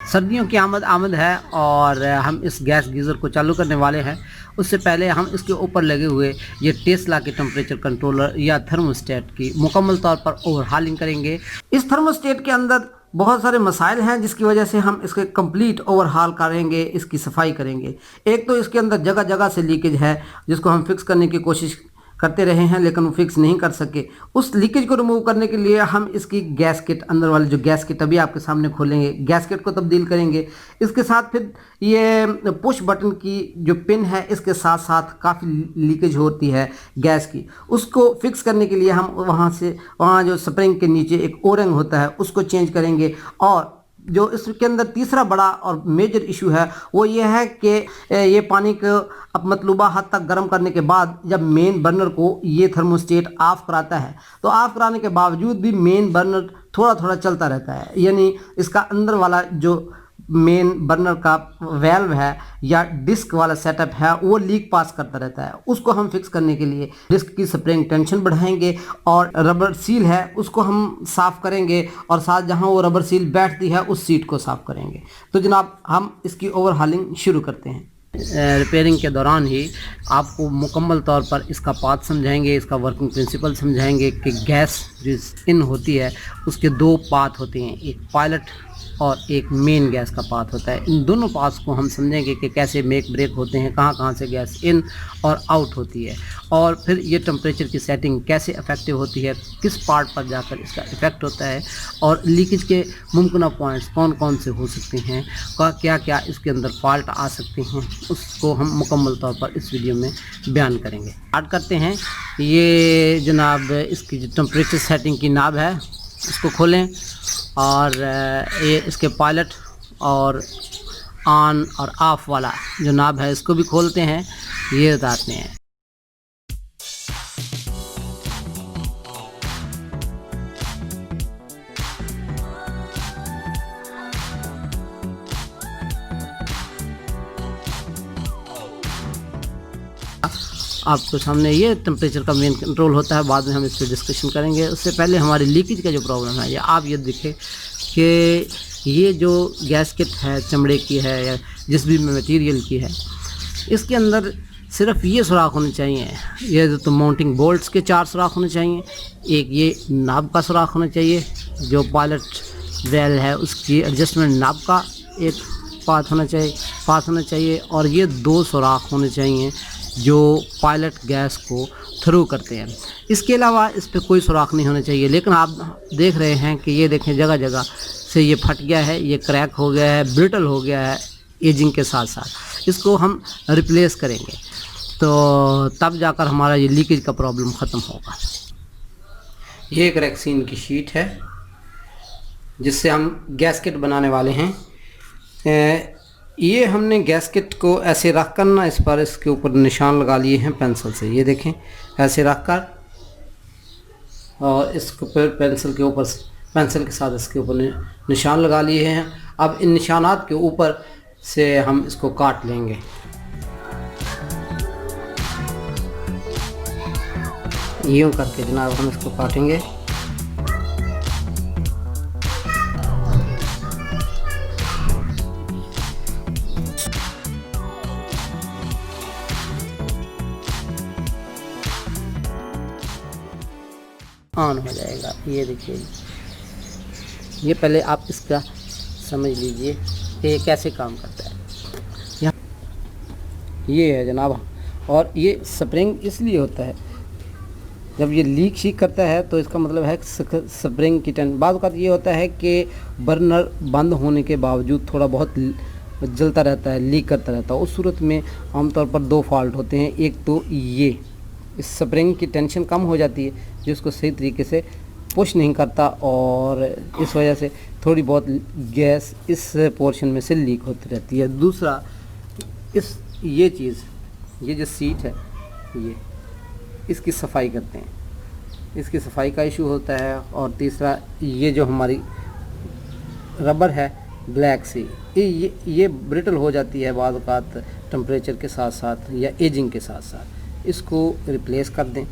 सर्दियों की आमद है और हम इस गैस गीज़र को चालू करने वाले हैं। उससे पहले हम इसके ऊपर लगे हुए ये टेस्ला के टेम्परेचर कंट्रोलर या थर्मोस्टेट की मुकम्मल तौर पर ओवरहालिंग करेंगे। इस थर्मोस्टेट के अंदर बहुत सारे मसाइल हैं जिसकी वजह से हम इसके कंप्लीट ओवरहाल करेंगे, इसकी सफाई करेंगे। एक तो इसके अंदर जगह जगह से लीकेज है जिसको हम फिक्स करने की कोशिश करते रहे हैं लेकिन वो फिक्स नहीं कर सके। उस लीकेज को रिमूव करने के लिए हम इसकी गैसकेट, अंदर वाली जो गैसकेट अभी आपके सामने खोलेंगे, गैसकेट को तब्दील करेंगे। इसके साथ फिर ये पुश बटन की जो पिन है इसके साथ साथ काफ़ी लीकेज होती है गैस की, उसको फिक्स करने के लिए हम वहाँ जो स्प्रिंग के नीचे एक ओरिंग होता है उसको चेंज करेंगे। और जो इसके अंदर तीसरा बड़ा और मेजर इशू है वो ये है कि ये पानी को अब मतलूबा हद तक गर्म करने के बाद जब मेन बर्नर को ये थर्मोस्टेट ऑफ कराता है तो ऑफ कराने के बावजूद भी मेन बर्नर थोड़ा थोड़ा चलता रहता है, यानी इसका अंदर वाला जो मेन बर्नर का वेल्व है या डिस्क वाला सेटअप है वो लीक पास करता रहता है। उसको हम फिक्स करने के लिए डिस्क की स्प्रिंग टेंशन बढ़ाएंगे और रबर सील है उसको हम साफ़ करेंगे और साथ जहां वो रबर सील बैठती है उस सीट को साफ़ करेंगे। तो जनाब हम इसकी ओवरहालिंग शुरू करते हैं। रिपेयरिंग के दौरान ही आपको मुकम्मल तौर पर इसका पाथ समझाएंगे, इसका वर्किंग प्रिंसिपल समझाएंगे कि गैस जो इन होती है उसके दो पाथ होते हैं, एक पायलट और एक मेन गैस का पाथ होता है। इन दोनों पाथ्स को हम समझेंगे कि कैसे मेक ब्रेक होते हैं, कहाँ कहाँ से गैस इन और आउट होती है, और फिर ये टेम्परेचर की सेटिंग कैसे इफ़ेक्टिव होती है, किस पार्ट पर जाकर इसका इफ़ेक्ट होता है, और लीकेज के मुमकिन पॉइंट्स कौन कौन से हो सकते हैं, क्या क्या इसके अंदर फॉल्ट आ सकते हैं, उसको हम मुकम्मल तौर पर इस वीडियो में बयान करेंगे। स्टार्ट करते हैं। ये जनाब इसकी जो टेम्परेचर सेटिंग की नाब है इसको खोलें और ये इसके पायलट और ऑन और ऑफ वाला जो नाब है इसको भी खोलते हैं, ये बताते हैं। आपको सामने ये टेम्परेचर का मेन कंट्रोल होता है, बाद में हम इस पर डिस्कशन करेंगे। उससे पहले हमारी लीकेज का जो प्रॉब्लम है, या आप ये देखें कि ये जो गैसकेट है चमड़े की है या जिस भी मटेरियल की है, इसके अंदर सिर्फ ये सुराख होने चाहिए। ये तो माउंटिंग बोल्ट्स के 4 सुराख होने चाहिए, एक ये नाब का सुराख होना चाहिए, जो पायलट वेल है उसकी एडजस्टमेंट नाब का एक पाथ होना चाहिए, और ये 2 सुराख होने चाहिए जो पायलट गैस को थ्रू करते हैं। इसके अलावा इस पर कोई सुराख नहीं होना चाहिए। लेकिन आप देख रहे हैं कि ये देखें जगह जगह से ये फट गया है, ये क्रैक हो गया है, ब्रिटल हो गया है एजिंग के साथ साथ। इसको हम रिप्लेस करेंगे तो तब जाकर हमारा ये लीकेज का प्रॉब्लम ख़त्म होगा। ये एक रेक्सीन की शीट है जिससे हम गैसकेट बनाने वाले हैं। ये हमने गैसकेट को ऐसे रख कर ना इस पर इसके ऊपर निशान लगा लिए हैं पेंसिल से, ये देखें ऐसे रख कर, और इसके ऊपर पेंसिल के साथ इसके ऊपर निशान लगा लिए हैं। अब इन निशानात के ऊपर से हम इसको काट लेंगे। यूँ करके जनाब हम इसको काटेंगे। ऑन हो जाएगा, ये देखिए। ये पहले आप इसका समझ लीजिए कि ये कैसे काम करता है। ये है जनाब, और ये स्प्रिंग इसलिए होता है जब ये लीक करता है तो इसका मतलब है स्प्रिंग की बाद का ये होता है कि बर्नर बंद होने के बावजूद थोड़ा बहुत जलता रहता है, लीक करता रहता है। उस सूरत में आमतौर पर 2 फॉल्ट होते हैं। एक तो ये इस स्प्रिंग की टेंशन कम हो जाती है जो इसको सही तरीके से पुश नहीं करता, और इस वजह से थोड़ी बहुत गैस इस पोर्शन में से लीक होती रहती है। दूसरा ये चीज़, ये जो सीट है ये इसकी सफाई करते हैं, इसकी सफाई का इशू होता है। और तीसरा ये जो हमारी रबर है ब्लैक सी, ये ब्रिटल हो जाती है बाद औक़ात टेम्परेचर के साथ साथ या एजिंग के साथ साथ। इसको रिप्लेस कर दें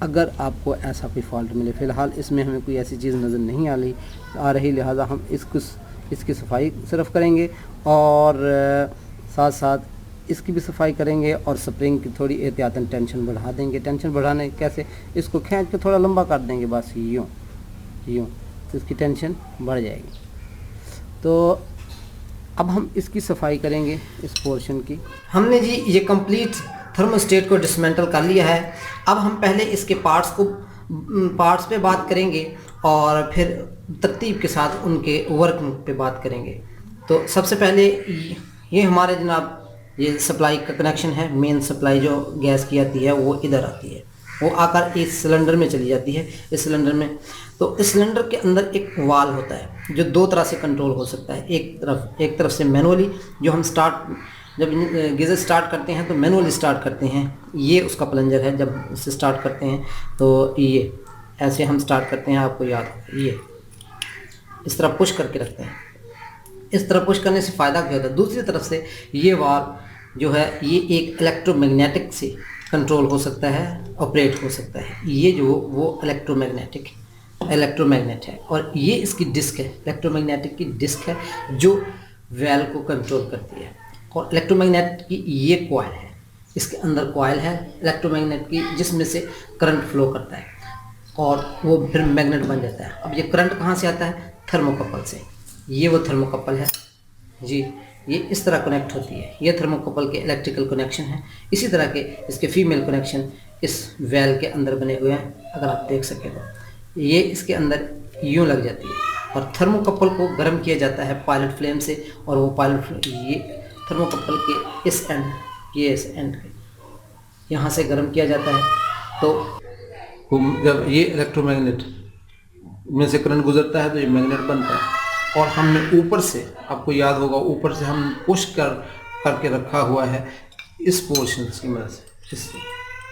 अगर आपको ऐसा कोई फॉल्ट मिले। फ़िलहाल इसमें हमें कोई ऐसी चीज़ नज़र नहीं आ रही, लिहाजा हम इसकी सफाई सिर्फ करेंगे और साथ साथ इसकी भी सफाई करेंगे और स्प्रिंग की थोड़ी एहतियातन टेंशन बढ़ा देंगे। टेंशन बढ़ाने कैसे, इसको खींच के थोड़ा लंबा कर देंगे, बस यूँ यूँ, तो इसकी टेंशन बढ़ जाएगी। तो अब हम इसकी सफाई करेंगे इस पोर्शन की। हमने जी ये कंप्लीट थर्मोस्टेट को डिसमेंटल कर लिया है। अब हम पहले इसके पार्ट्स पे बात करेंगे और फिर तरतीब के साथ उनके वर्क पे बात करेंगे। तो सबसे पहले ये हमारे जनाब ये सप्लाई का कनेक्शन है। मेन सप्लाई जो गैस की आती है वो इधर आती है, वो आकर इस सिलेंडर में चली जाती है, इस सिलेंडर में। तो इस सिलेंडर के अंदर एक वाल होता है जो दो तरह से कंट्रोल हो सकता है। एक तरफ से मैनुअली, जो हम जब गीज़र स्टार्ट करते हैं तो मैनुअली स्टार्ट करते हैं। ये उसका प्लंजर है, जब इससे स्टार्ट करते हैं तो ये ऐसे हम स्टार्ट करते हैं, आपको याद हो, ये इस तरह पुश करके रखते हैं। इस तरह पुश करने से फ़ायदा क्या होता है, दूसरी तरफ से ये वाल्व जो है ये एक इलेक्ट्रोमैग्नेटिक से कंट्रोल हो सकता है, ऑपरेट हो सकता है। ये जो वो इलेक्ट्रोमैग्नेट है और ये इसकी डिस्क है, इलेक्ट्रोमैग्नेटिक की डिस्क है जो वेल को कंट्रोल करती है। और इलेक्ट्रोमैग्नेट की ये कॉइल है, इसके अंदर कॉइल है इलेक्ट्रोमैग्नेट की, जिसमें से करंट फ्लो करता है और वो फिर मैग्नेट बन जाता है। अब ये करंट कहाँ से आता है, थर्मोकपल से। ये वो थर्मोकपल है जी, ये इस तरह कनेक्ट होती है। ये थर्मोकपल के इलेक्ट्रिकल कनेक्शन है। इसी तरह के इसके फीमेल कनेक्शन इस वेल के अंदर बने हुए हैं, अगर आप देख सकें तो। ये इसके अंदर यूँ लग जाती है और थर्मोकपल को गर्म किया जाता है पायलट फ्लेम से, और वो पायलट ये थर्मोकपल के इस एंड, ये इस एंड के यहाँ से गर्म किया जाता है। तो जब ये इलेक्ट्रोमैग्नेट में से करंट गुजरता है तो ये मैग्नेट बनता है। और हमने ऊपर से, आपको याद होगा, ऊपर से हम पुश करके रखा हुआ है इस पोर्शन की मदद से, इससे,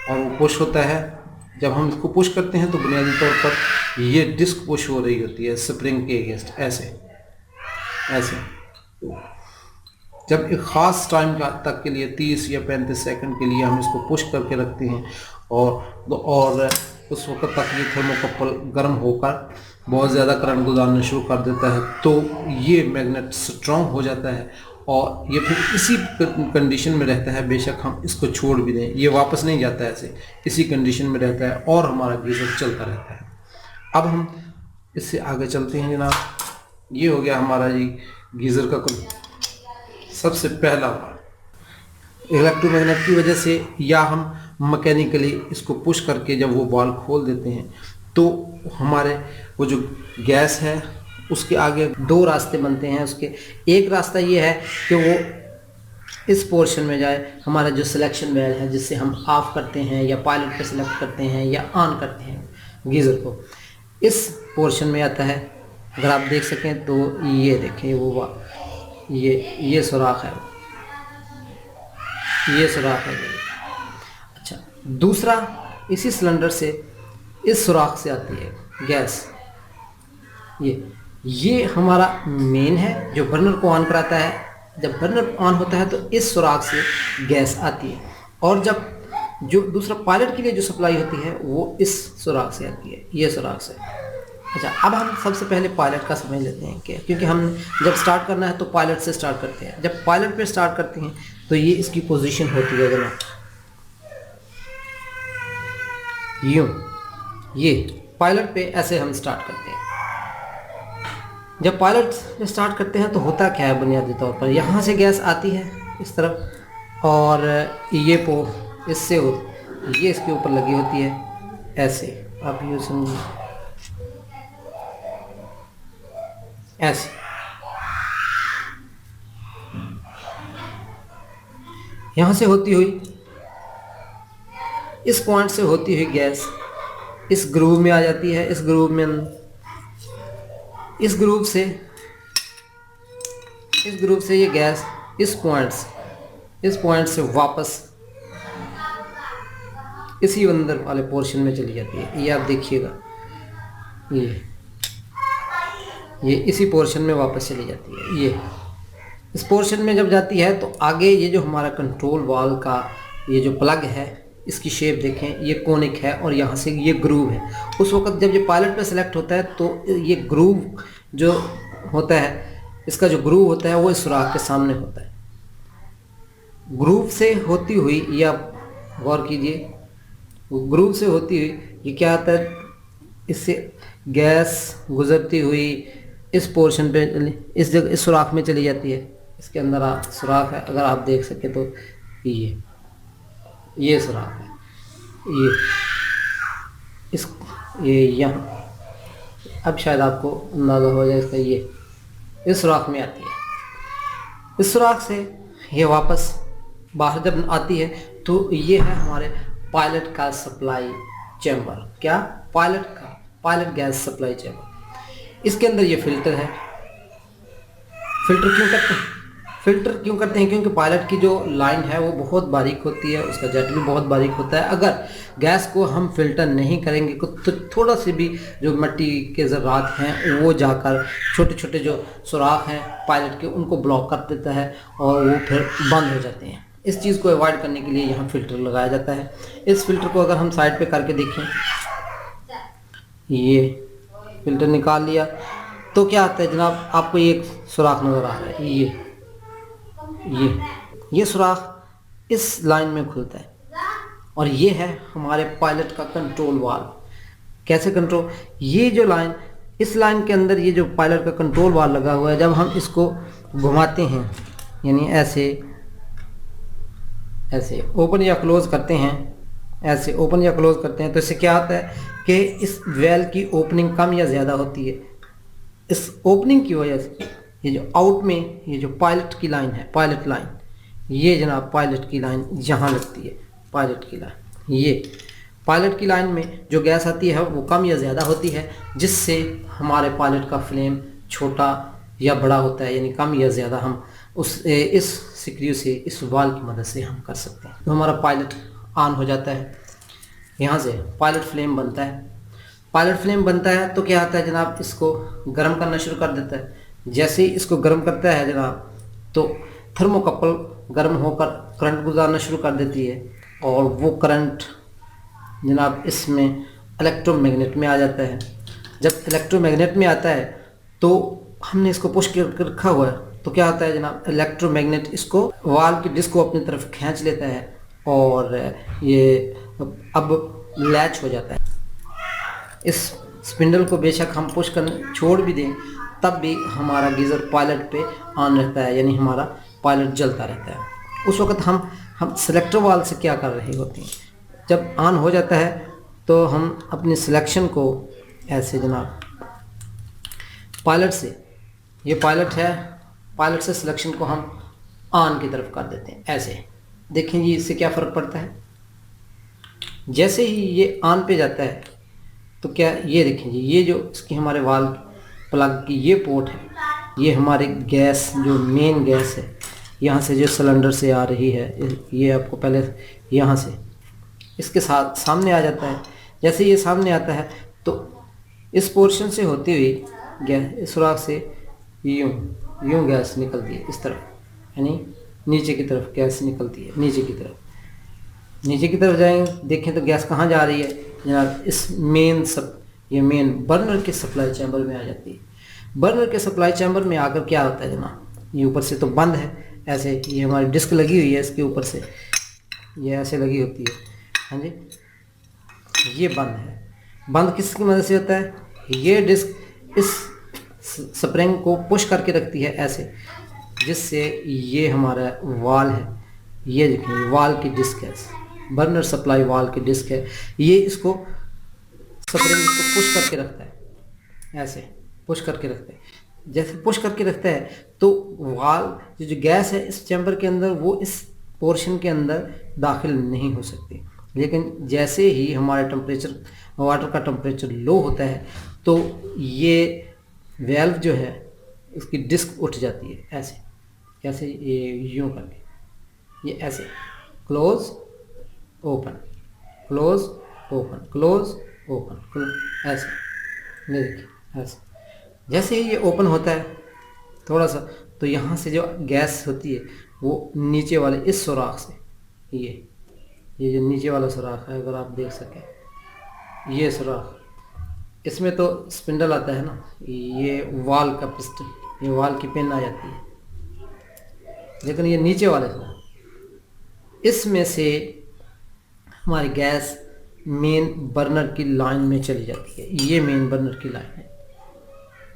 और वो पुश होता है। जब हम इसको पुश करते हैं तो बुनियादी तौर पर ये डिस्क पुश हो रही होती है स्प्रिंग के अगेंस्ट, ऐसे ऐसे। जब एक ख़ास टाइम तक के लिए 30 या 35 सेकंड के लिए हम इसको पुश करके रखते हैं और उस वक्त तक ये थर्मोकपल गर्म होकर बहुत ज़्यादा करंट गुजारना शुरू कर देता है, तो ये मैग्नेट स्ट्रॉन्ग हो जाता है और ये फिर इसी कंडीशन में रहता है। बेशक हम इसको छोड़ भी दें, ये वापस नहीं जाता है, ऐसे इसी कंडीशन में रहता है और हमारा गीज़र चलता रहता है। अब हम इससे आगे चलते हैं जनाब। ये हो गया हमारा जी गीज़र का सबसे पहला वाल्व। इलेक्ट्रोमैग्नेट की वजह से या हम मैकेनिकली इसको पुश करके जब वो वाल्व खोल देते हैं तो हमारे वो जो गैस है उसके आगे दो रास्ते बनते हैं। उसके एक रास्ता ये है कि वो इस पोर्शन में जाए, हमारा जो सिलेक्शन वेल है जिससे हम ऑफ करते हैं या पायलट पे सिलेक्ट करते हैं या ऑन करते हैं गीज़र को, इस पोर्शन में आता है। अगर आप देख सकें तो ये देखें, वो ये सुराख है, ये सुराख है। अच्छा, दूसरा इसी सिलेंडर से इस सुराख से आती है गैस। ये हमारा मेन है जो बर्नर को ऑन कराता है। जब बर्नर ऑन होता है तो इस सुराख से गैस आती है, और जब जो दूसरा पायलट के लिए जो सप्लाई होती है वो इस सुराख से आती है, ये सुराख से। अच्छा, अब हम सबसे पहले पायलट का समझ लेते हैं कि क्योंकि हम जब स्टार्ट करना है तो पायलट से स्टार्ट करते हैं। जब पायलट पे स्टार्ट करते हैं तो ये इसकी पोजीशन होती है जनाब, यूँ, ये पायलट पे ऐसे हम स्टार्ट करते हैं। जब पायलट पे स्टार्ट करते हैं तो होता क्या है, बुनियादी तौर पर यहाँ से गैस आती है इस तरफ, और ये इससे ये इसके ऊपर लगी होती है ऐसे, आप ये समझिए ऐसे। यहाँ से होती हुई इस पॉइंट से होती हुई गैस इस ग्रूव में आ जाती है। इस ग्रूव से ये गैस इस पॉइंट से वापस इसी अंदर वाले पोर्शन में चली जाती है। ये आप देखिएगा, ये इसी पोर्शन में वापस चली जाती है। ये इस पोर्शन में जब जाती है तो आगे ये जो हमारा कंट्रोल वाल्व का ये जो प्लग है, इसकी शेप देखें, ये कोनिक है और यहाँ से ये ग्रूव है। उस वक्त जब ये पायलट पे सेलेक्ट होता है तो ये ग्रूव जो होता है इसका जो ग्रूव होता है वो इस सुराख के सामने होता है। ग्रूव से होती हुई, ये आप गौर कीजिए, ग्रूव से होती हुई ये क्या आता है, इससे गैस गुजरती हुई इस पोर्शन पे, इस जगह, इस सुराख में चली जाती है। इसके अंदर सुराख है, अगर आप देख सके तो ये सुराख है, ये इस ये यहाँ, अब शायद आपको अंदाज़ा हो जाए इसका, ये इस सुराख में आती है। इस सुराख से ये वापस बाहर जब आती है तो ये है हमारे पायलट का सप्लाई चैम्बर। क्या? Pilot gas supply chamber. इसके अंदर ये फिल्टर है। फिल्टर क्यों करते हैं? क्योंकि पायलट की जो लाइन है वो बहुत बारीक होती है, उसका जेट भी बहुत बारीक होता है। अगर गैस को हम फिल्टर नहीं करेंगे तो थोड़ा सी भी जो मिट्टी के ज़रात हैं वो जाकर छोटे छोटे जो सुराख हैं पायलट के, उनको ब्लॉक कर देता है और वो फिर बंद हो जाते हैं। इस चीज़ को अवॉइड करने के लिए यहाँ फिल्टर लगाया जाता है। इस फिल्टर को अगर हम साइड पे करके देखें, ये फिल्टर निकाल लिया तो क्या आता है जनाब, आपको एक सुराख नज़र आ रहा है, ये सुराख इस लाइन में खुलता है और ये है हमारे पायलट का कंट्रोल वाल्व। कैसे कंट्रोल? ये जो लाइन, इस लाइन के अंदर ये जो पायलट का कंट्रोल वाल्व लगा हुआ है, जब हम इसको घुमाते हैं, यानी ऐसे ओपन या क्लोज करते हैं, ऐसे ओपन या क्लोज करते हैं, तो इससे क्या होता है कि इस वेल की ओपनिंग कम या ज़्यादा होती है। इस ओपनिंग की वजह से ये जो आउट में ये जो पायलट की लाइन है, पायलट लाइन, ये जनाब पायलट की लाइन यहाँ लगती है। पायलट की लाइन, ये पायलट की लाइन में जो गैस आती है वो कम या ज़्यादा होती है, जिससे हमारे पायलट का फ्लेम छोटा या बड़ा होता है, यानी कम या ज़्यादा हम इस स्क्रू से, इस वाल्व की मदद से हम कर सकते हैं। तो हमारा पायलट ऑन हो जाता है, यहाँ से पायलट फ्लेम बनता है। पायलट फ्लेम बनता है तो क्या आता है जनाब, इसको गर्म करना शुरू कर देता है। जैसे ही इसको गर्म करता है जनाब, तो थर्मोकपल गर्म होकर करंट गुजारना शुरू कर देती है और वो करंट जनाब इसमें इलेक्ट्रोमैग्नेट में आ जाता है। जब इलेक्ट्रोमैग्नेट में आता है तो हमने इसको पुश कर रखा हुआ है, तो क्या होता है जनाब, इलेक्ट्रोमैग्नेट इसको वाल्व की डिस्क को अपनी तरफ खींच लेता है और ये अब लैच हो जाता है। इस स्पिंडल को बेशक हम पुश कर छोड़ भी दें तब भी हमारा गीज़र पायलट पे ऑन रहता है, यानी हमारा पायलट जलता रहता है। उस वक्त हम सेलेक्टर वाल्व से क्या कर रहे होते हैं, जब ऑन हो जाता है तो हम अपनी सिलेक्शन को ऐसे जनाब पायलट से, ये पायलट है, पायलट से सिलेक्शन को हम ऑन की तरफ कर देते हैं। ऐसे देखें जी, इससे क्या फ़र्क पड़ता है। जैसे ही ये ऑन पे जाता है तो क्या, ये देखें जी, ये जो इसकी हमारे वाल्व प्लग की ये पोर्ट है, ये हमारे गैस जो मेन गैस है यहाँ से जो सिलेंडर से आ रही है, ये आपको पहले यहाँ से इसके साथ सामने आ जाता है। जैसे ये सामने आता है तो इस पोर्शन से होती हुई गैस, इस सुराख से यूँ गैस निकलती है इस तरफ, यानी नीचे की तरफ गैस निकलती है। नीचे की तरफ जाएंगे, देखें तो गैस कहाँ जा रही है जनाब, इस ये मेन बर्नर के सप्लाई चैम्बर में आ जाती है। बर्नर के सप्लाई चैम्बर में आकर क्या होता है जनाब, ये ऊपर से तो बंद है, ऐसे ये हमारी डिस्क लगी हुई है, इसके ऊपर से ये ऐसे लगी होती है, हाँ जी, ये बंद है। बंद किसकी मदद से होता है, ये डिस्क इस स्प्रिंग को पुश करके रखती है ऐसे, जिससे ये हमारा वाल है, ये देखें वाल की डिस्क है, बर्नर सप्लाई वाल की डिस्क है, ये इसको स्प्रिंग को पुश करके रखता है, ऐसे पुश करके रखता है। जैसे पुश करके रखता है तो वाल जो गैस है इस चैम्बर के अंदर, वो इस पोर्शन के अंदर दाखिल नहीं हो सकती। लेकिन जैसे ही हमारे टेम्परेचर, वाटर का टेम्परेचर लो होता है तो ये वेल्व जो है उसकी डिस्क उठ जाती है ऐसे, कैसे, ये यूँ करके, ये ऐसे close open, close open, close open, ऐसे देखिए ऐसे। जैसे ही ये ओपन होता है थोड़ा सा, तो यहाँ से जो गैस होती है वो नीचे वाले इस सुराख से, ये जो नीचे वाला सुराख है, अगर आप देख सकें, ये सुराख, इसमें तो स्पिंडल आता है ना, ये वाल का पिस्टन, ये वाल की पिन आ जाती है, लेकिन ये नीचे वाले से इसमें से हमारी गैस मेन बर्नर की लाइन में चली जाती है। ये मेन बर्नर की लाइन है,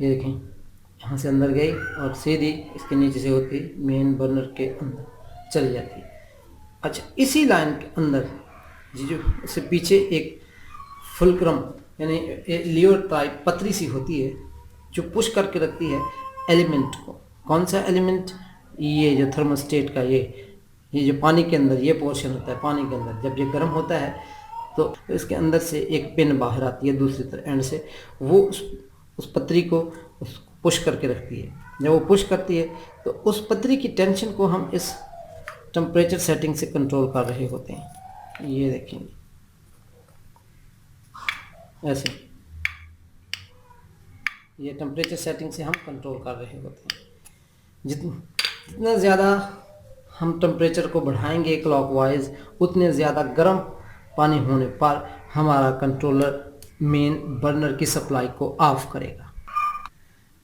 ये देखें, यहाँ से अंदर गई और सीधी इसके नीचे से होती मेन बर्नर के अंदर चली जाती है। अच्छा, इसी लाइन के अंदर जी जो इससे पीछे एक फुलक्रम यानी लियो टाइप पतली सी होती है जो पुश करके रखती है एलिमेंट को। कौन सा एलिमेंट? ये जो थर्मोस्टेट का ये जो पानी के अंदर ये पोर्शन होता है, पानी के अंदर जब ये गर्म होता है तो इसके अंदर से एक पिन बाहर आती है दूसरी तरफ एंड से, वो उस पतरी को पुश करके रखती है। जब वो पुश करती है तो उस पतरी की टेंशन को हम इस टेम्परेचर सेटिंग से कंट्रोल कर रहे होते हैं। ये देखेंगे ऐसे, ये टेम्परेचर सेटिंग से हम कंट्रोल कर रहे होते हैं। जितना ज़्यादा हम टेम्परेचर को बढ़ाएंगे क्लॉकवाइज, उतने ज़्यादा गर्म पानी होने पर हमारा कंट्रोलर मेन बर्नर की सप्लाई को ऑफ करेगा।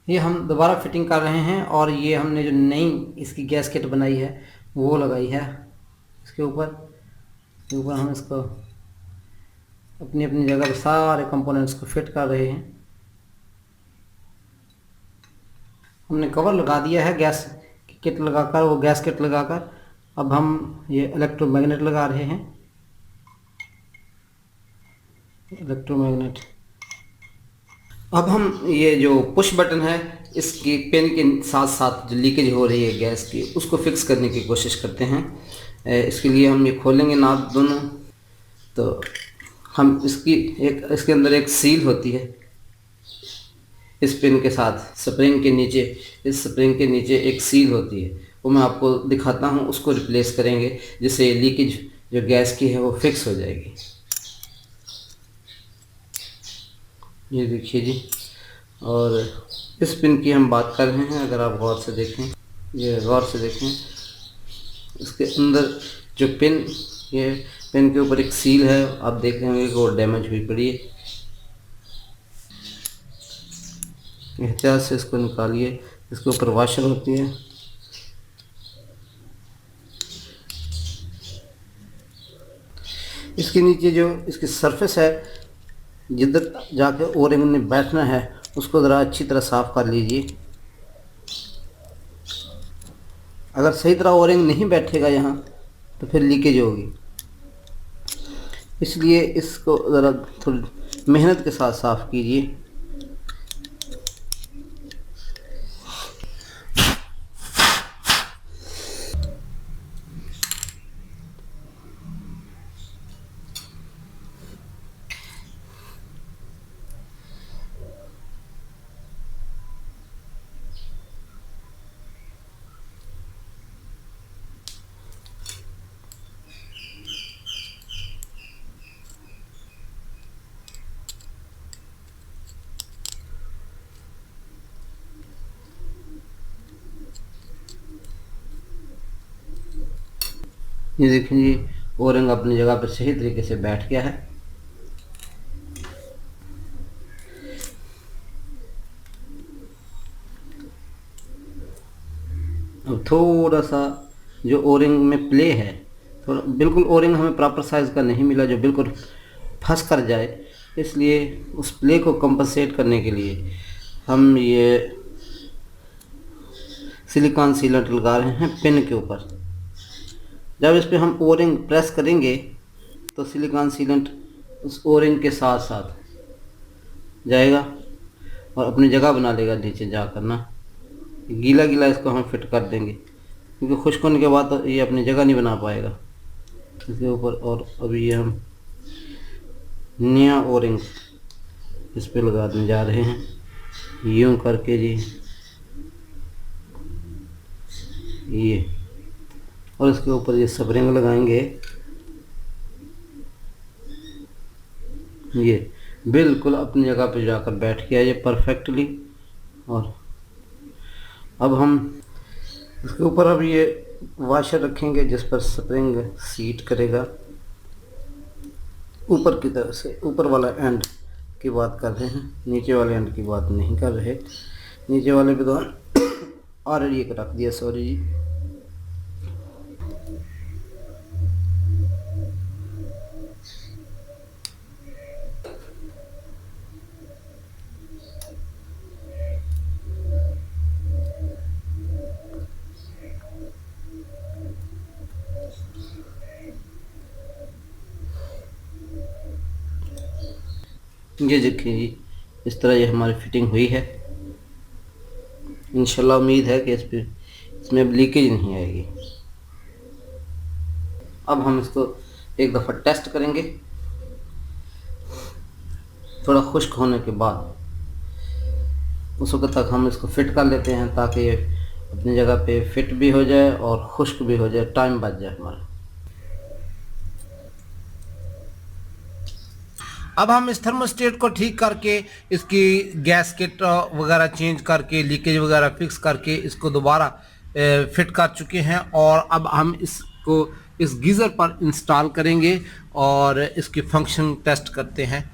ये हम दोबारा फिटिंग कर रहे हैं और ये हमने जो नई इसकी गैसकेट बनाई है वो लगाई है इसके ऊपर हम इसको अपनी अपनी जगह पर सारे कंपोनेंट्स को फिट कर रहे हैं। हमने कवर लगा दिया है गैस किट लगाकर, वो गैस किट लगाकर। अब हम ये इलेक्ट्रोमैग्नेट लगा रहे हैं, इलेक्ट्रोमैग्नेट। अब हम ये जो पुश बटन है इसकी पिन के साथ साथ जो लीकेज हो रही है गैस की उसको फिक्स करने की कोशिश करते हैं। इसके लिए हम ये खोलेंगे नाट दोनों, तो हम इसके अंदर एक सील होती है इस पिन के साथ, स्प्रिंग के नीचे, इस स्प्रिंग के नीचे एक सील होती है, वो मैं आपको दिखाता हूँ। उसको रिप्लेस करेंगे जिससे लीकेज जो गैस की है वो फिक्स हो जाएगी। ये देखिए जी, और इस पिन की हम बात कर रहे हैं। अगर आप गौर से देखें, ये गौर से देखें, इसके अंदर जो पिन, ये पिन के ऊपर एक सील है, आप देख रहे होंगे कि वो डैमेज हुई पड़ी है। एहतियात से इसको निकालिए, इसके ऊपर वाशर होती है। इसके नीचे जो इसकी सरफेस है, जिधर जाके ओरिंग में बैठना है उसको ज़रा अच्छी तरह साफ़ कर लीजिए। अगर सही तरह ओरिंग नहीं बैठेगा यहाँ तो फिर लीकेज होगी, इसलिए इसको ज़रा थोड़ी मेहनत के साथ साफ़ कीजिए। ये देखें जी, ओरिंग अपनी जगह पर सही तरीके से बैठ गया है। अब थोड़ा सा जो ओरिंग में प्ले है, थोड़ा बिल्कुल ओरिंग हमें प्रॉपर साइज़ का नहीं मिला जो बिल्कुल फंस कर जाए, इसलिए उस प्ले को कंपनसेट करने के लिए हम ये सिलिकॉन सीलेंट लगा रहे हैं पिन के ऊपर। जब इस पे हम ओरिंग प्रेस करेंगे तो सिलिकॉन सीलेंट उस ओरिंग के साथ साथ जाएगा और अपनी जगह बना लेगा नीचे जाकर ना। गीला गीला इसको हम फिट कर देंगे, क्योंकि खुश्क होने के बाद तो ये अपनी जगह नहीं बना पाएगा इसके ऊपर। और अभी ये हम नया ओरिंग इस पे लगाने जा रहे हैं, यूं करके जी, ये, और इसके ऊपर ये स्प्रिंग लगाएंगे। ये बिल्कुल अपनी जगह पे जाकर बैठ गया ये परफेक्टली। और अब हम इसके ऊपर अब ये वाशर रखेंगे जिस पर स्प्रिंग सीट करेगा। ऊपर की तरफ से, ऊपर वाला एंड की बात कर रहे हैं, नीचे वाले एंड की बात नहीं कर रहे। नीचे वाले पे तो और ये रख दिया, सॉरी जी। ये देखिए जी, इस तरह ये हमारी फिटिंग हुई है। इंशाल्लाह उम्मीद है कि इसमें अब लीकेज नहीं आएगी। अब हम इसको एक दफ़ा टेस्ट करेंगे थोड़ा खुश्क होने के बाद। उस वक्त तक हम इसको फिट कर लेते हैं ताकि ये अपनी जगह पे फिट भी हो जाए और खुश्क भी हो जाए, टाइम बच जाए हमारा। अब हम इस थर्मोस्टेट को ठीक करके इसकी गैसकेट वगैरह चेंज करके लीकेज वगैरह फिक्स करके इसको दोबारा फिट कर चुके हैं। और अब हम इसको इस गीज़र पर इंस्टॉल करेंगे और इसकी फंक्शन टेस्ट करते हैं।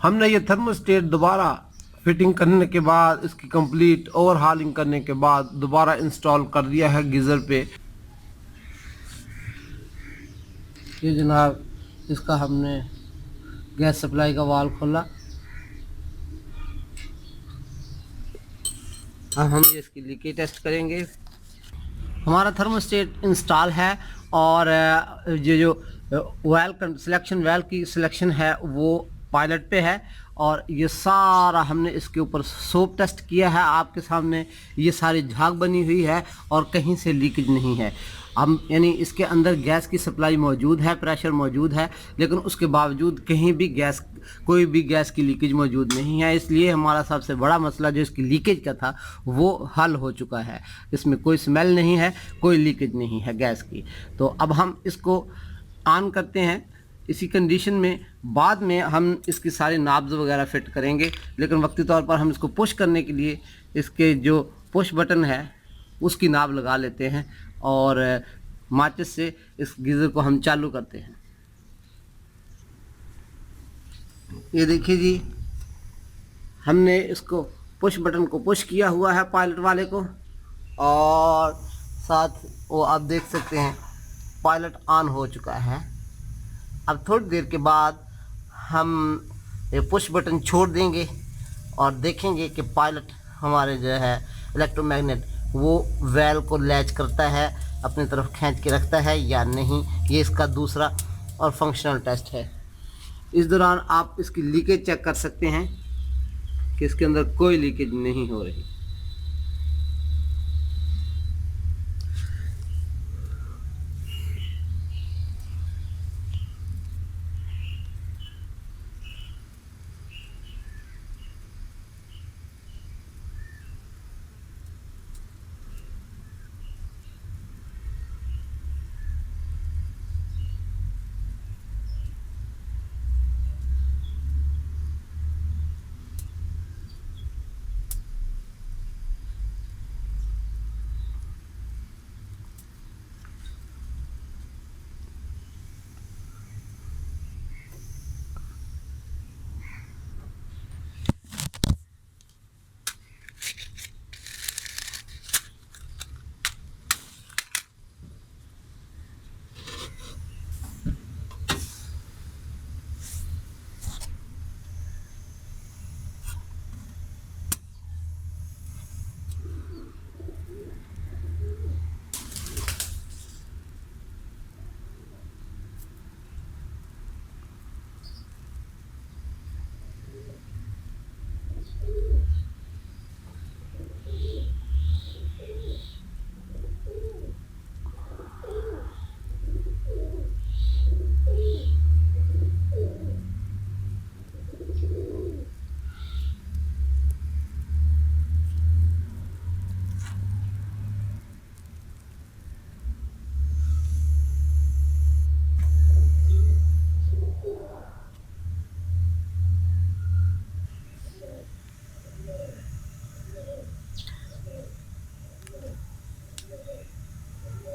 हमने ये थर्मोस्टेट दोबारा फिटिंग करने के बाद, इसकी कंप्लीट ओवरहालिंग करने के बाद दोबारा इंस्टॉल कर दिया है गीज़र पे। ये जनाब, इसका हमने गैस सप्लाई का वाल्व खोला। अब हम ये इसकी लीकेज टेस्ट करेंगे। हमारा थर्मोस्टेट इंस्टॉल है और ये जो वेल सिलेक्शन वेल की सिलेक्शन है वो पायलट पे है। और ये सारा हमने इसके ऊपर सोप टेस्ट किया है आपके सामने। ये सारी झाग बनी हुई है और कहीं से लीकेज नहीं है। हम यानी इसके अंदर गैस की सप्लाई मौजूद है, प्रेशर मौजूद है, लेकिन उसके बावजूद कहीं भी कोई भी गैस की लीकेज मौजूद नहीं है। इसलिए हमारा सबसे बड़ा मसला जो इसकी लीकेज का था वो हल हो चुका है। इसमें कोई स्मेल नहीं है, कोई लीकेज नहीं है गैस की। तो अब हम इसको ऑन करते हैं। इसी कंडीशन में बाद में हम इसकी सारी नाब्स वगैरह फिट करेंगे, लेकिन वक्ती तौर पर हम इसको पुश करने के लिए इसके जो पुश बटन है उसकी नाब लगा लेते हैं और माचिस से इस गीज़र को हम चालू करते हैं। ये देखिए जी, हमने इसको पुश बटन को पुश किया हुआ है पायलट वाले को, और साथ वो आप देख सकते हैं पायलट ऑन हो चुका है। अब थोड़ी देर के बाद हम ये पुश बटन छोड़ देंगे और देखेंगे कि पायलट हमारे जो है इलेक्ट्रोमैग्नेट वो वेल को लैच करता है, अपनी तरफ खींच के रखता है या नहीं। ये इसका दूसरा और फंक्शनल टेस्ट है। इस दौरान आप इसकी लीकेज चेक कर सकते हैं कि इसके अंदर कोई लीकेज नहीं हो रही।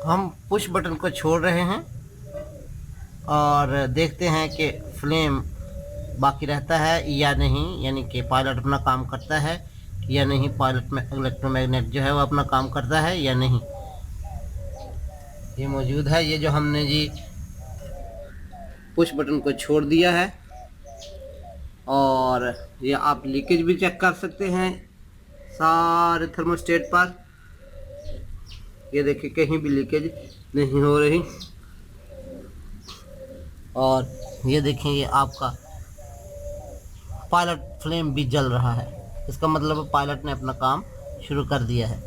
हम पुश बटन को छोड़ रहे हैं और देखते हैं कि फ्लेम बाकी रहता है या नहीं, यानी कि पायलट अपना काम करता है या नहीं, पायलट में इलेक्ट्रोमैग्नेट जो है वो अपना काम करता है या नहीं। ये मौजूद है, ये जो हमने जी पुश बटन को छोड़ दिया है। और ये आप लीकेज भी चेक कर सकते हैं सारे थर्मोस्टेट पर। ये देखिए कहीं भी लीकेज नहीं हो रही। और ये देखिए ये आपका पायलट फ्लेम भी जल रहा है, इसका मतलब पायलट ने अपना काम शुरू कर दिया है।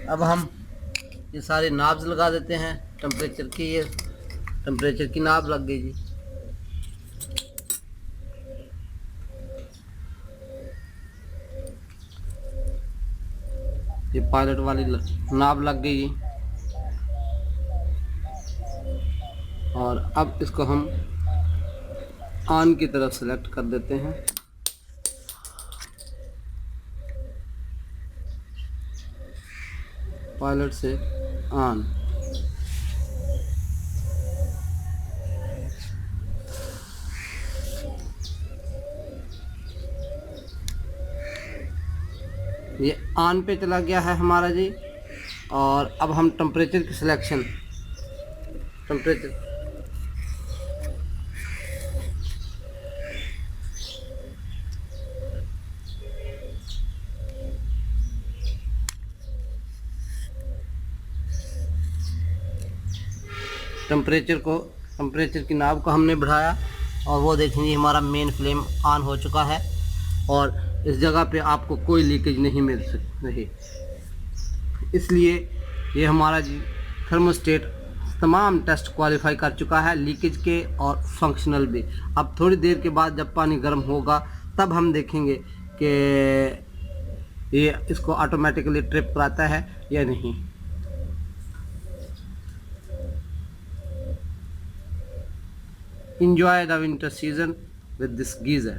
अब हम ये सारे नाब्स लगा देते हैं टेम्परेचर की। ये टेम्परेचर की नाब लग गई जी। ये पायलट वाली नाब लग गई जी। और अब इसको हम ऑन की तरफ सेलेक्ट कर देते हैं। पायलट से ऑन। ये ऑन पे चला गया है हमारा जी। और अब हम टेम्परेचर की सिलेक्शन, टेम्परेचर टेम्परेचर की नाब को हमने बढ़ाया और वो देखेंगे हमारा मेन फ्लेम ऑन हो चुका है। और इस जगह पे आपको कोई लीकेज नहीं मिल रही, इसलिए ये हमारा जी थर्मोस्टेट तमाम टेस्ट क्वालिफाई कर चुका है, लीकेज के और फंक्शनल भी। अब थोड़ी देर के बाद जब पानी गर्म होगा तब हम देखेंगे कि ये इसको ऑटोमेटिकली ट्रिप कराता है या नहीं। Enjoy the winter season with this geyser.